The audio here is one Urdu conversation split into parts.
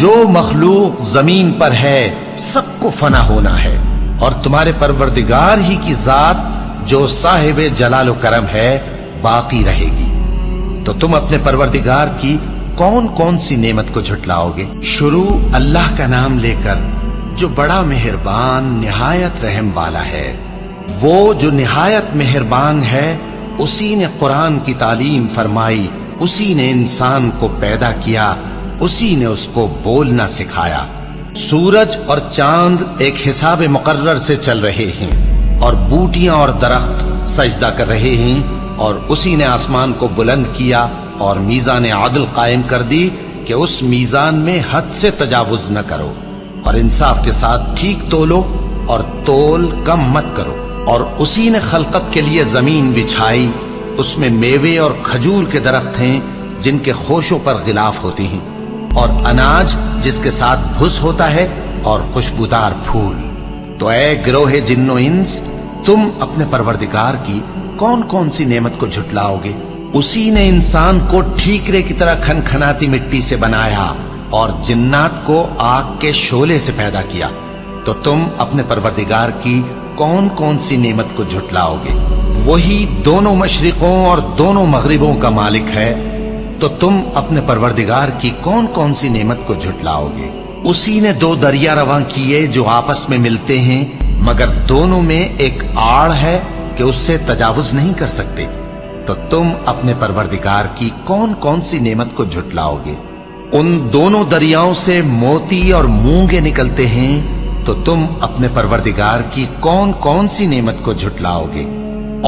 جو مخلوق زمین پر ہے سب کو فنا ہونا ہے، اور تمہارے پروردگار ہی کی ذات جو صاحب جلال و کرم ہے باقی رہے گی۔ تو تم اپنے پروردگار کی کون کون سی نعمت کو جھٹلاؤ گے؟ شروع اللہ کا نام لے کر جو بڑا مہربان نہایت رحم والا ہے۔ وہ جو نہایت مہربان ہے، اسی نے قرآن کی تعلیم فرمائی، اسی نے انسان کو پیدا کیا، اسی نے اس کو بولنا سکھایا۔ سورج اور چاند ایک حساب مقرر سے چل رہے ہیں، اور بوٹیاں اور درخت سجدہ کر رہے ہیں، اور اسی نے آسمان کو بلند کیا اور میزان عدل قائم کر دی کہ اس میزان میں حد سے تجاوز نہ کرو، اور انصاف کے ساتھ ٹھیک تولو اور تول کم مت کرو۔ اور اسی نے خلقت کے لیے زمین بچھائی، اس میں میوے اور کھجور کے درخت ہیں جن کے خوشوں پر غلاف ہوتے ہیں، اور اناج جس کے ساتھ بھس ہوتا ہے، اور خوشبودار پھول۔ تو اے گروہ جن و انس، تم اپنے پروردگار کی کون کون سی نعمت کو جھٹلاؤ گے؟ اسی نے انسان کو ٹھیکرے کی طرح کھنکھناتی مٹی سے بنایا، اور جنات کو آگ کے شعلے سے پیدا کیا۔ تو تم اپنے پروردگار کی کون کون سی نعمت کو جھٹلاؤ گے؟ وہی دونوں مشرقوں اور دونوں مغربوں کا مالک ہے، تو تم اپنے پروردگار کی کون کون سی نعمت کو جھٹلاؤ گے؟ اسی نے دو دریا رواں کیے جو آپس میں ملتے ہیں، مگر دونوں میں ایک آڑ ہے کہ اس سے تجاوز نہیں کر سکتے۔ تو تم اپنے پروردگار کی کون کون سی نعمت کو جھٹلاؤ گے؟ ان دونوں دریاؤں سے موتی اور مونگے نکلتے ہیں، تو تم اپنے پروردگار کی کون کون سی نعمت کو جھٹلاؤ گے؟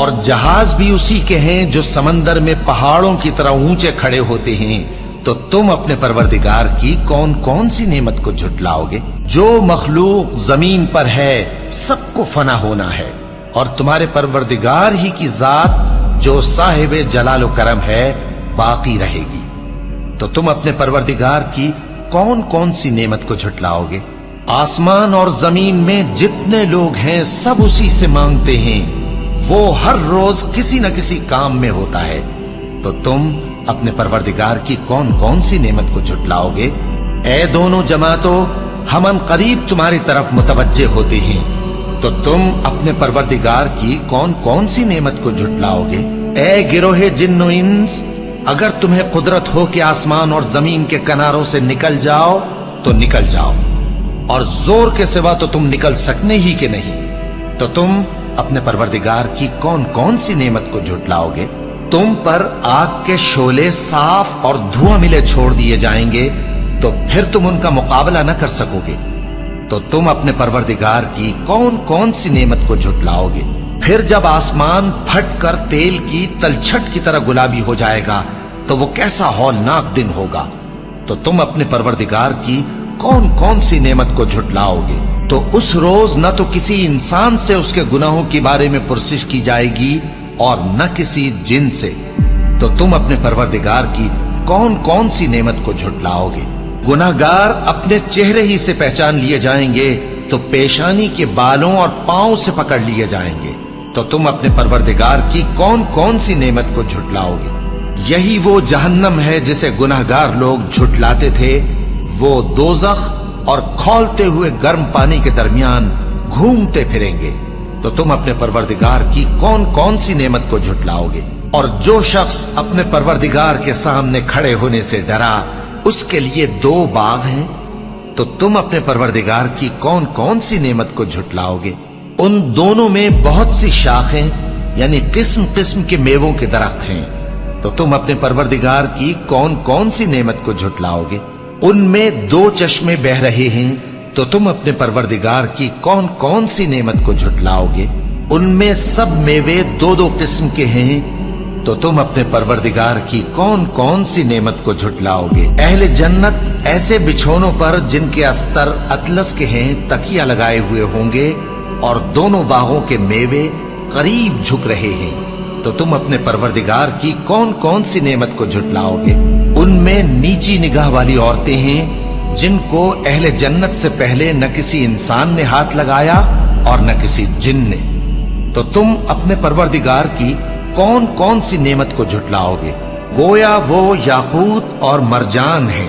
اور جہاز بھی اسی کے ہیں جو سمندر میں پہاڑوں کی طرح اونچے کھڑے ہوتے ہیں، تو تم اپنے پروردگار کی کون کون سی نعمت کو جھٹلاؤ گے؟ جو مخلوق زمین پر ہے سب کو فنا ہونا ہے، اور تمہارے پروردگار ہی کی ذات جو صاحب جلال و کرم ہے باقی رہے گی۔ تو تم اپنے پروردگار کی کون کون سی نعمت کو جھٹلاؤ گے؟ آسمان اور زمین میں جتنے لوگ ہیں سب اسی سے مانگتے ہیں، وہ ہر روز کسی نہ کسی کام میں ہوتا ہے۔ تو تم اپنے پروردگار کی کون کون سی نعمت کو جھٹلاؤ گے؟ اے دونوں جماعتوں، ہم ان قریب تمہاری طرف متوجہ ہوتے ہیں، تو تم اپنے پروردگار کی کون کون سی نعمت کو جھٹلاؤ گے؟ اے گروہ جن و انس، اگر تمہیں قدرت ہو کہ آسمان اور زمین کے کناروں سے نکل جاؤ تو نکل جاؤ، اور زور کے سوا تو تم نکل سکنے ہی کہ نہیں، تو تم اپنے پروردگار کی کون کون سی نعمت کو جھٹلاؤ گے؟ تم پر آگ کے شعلے صاف اور دھواں ملے چھوڑ دیے جائیں گے، تو پھر تم ان کا مقابلہ نہ کر سکو گے۔ تو تم اپنے پروردگار کی کون کون سی نعمت کو جھٹلاؤ گے؟ پھر جب آسمان پھٹ کر تیل کی تلچھٹ کی طرح گلابی ہو جائے گا تو وہ کیسا ہولناک دن ہوگا۔ تو تم اپنے پروردگار کی کون کون سی نعمت کو جھٹلاؤ گے؟ تو اس روز نہ تو کسی انسان سے اس کے گناہوں کے بارے میں پرسش کی جائے گی اور نہ کسی جن سے۔ تو تم اپنے پروردگار کی کون کون سی نعمت کو جھٹلاؤ گے؟ گناہگار اپنے چہرے ہی سے پہچان لیے جائیں گے تو پیشانی کے بالوں اور پاؤں سے پکڑ لیے جائیں گے۔ تو تم اپنے پروردگار کی کون کون سی نعمت کو جھٹلاؤ گے؟ یہی وہ جہنم ہے جسے گناہگار لوگ جھٹلاتے تھے، وہ دوزخ اور کھولتے ہوئے گرم پانی کے درمیان گھومتے پھریں گے۔ تو تم اپنے پروردگار کی کون کون سی نعمت کو جھٹلاؤ گے؟ اور جو شخص اپنے پروردگار کے سامنے کھڑے ہونے سے ڈرا، اس کے لیے دو باغ ہیں، تو تم اپنے پروردگار کی کون کون سی نعمت کو جھٹلاؤ گے؟ ان دونوں میں بہت سی شاخیں یعنی قسم قسم کے میووں کے درخت ہیں، تو تم اپنے پروردگار کی کون کون سی نعمت کو جھٹلاؤ گے؟ ان میں دو چشمے بہ رہے ہیں، تو تم اپنے پروردگار کی کون کون سی نعمت کو جھٹلاؤ گے؟ ان میں سب میوے دو دو قسم کے ہیں، تو تم اپنے پروردگار کی کون کون سی نعمت کو جھٹلاؤ گے؟ اہل جنت ایسے بچھونوں پر جن کے استر اطلس کے ہیں تکیہ لگائے ہوئے ہوں گے، اور دونوں باغوں کے میوے قریب جھک رہے ہیں، تو تم اپنے پروردگار کی کون کون سی نعمت کو جھٹلاؤ گے؟ ان میں نیچی نگاہ والی عورتیں ہیں جن کو اہل جنت سے پہلے نہ کسی انسان نے ہاتھ لگایا اور نہ کسی جن نے۔ تو تم اپنے پروردگار کی کون کون سی نعمت کو جھٹلاؤ گے؟ گویا وہ یاقوت اور مرجان ہیں،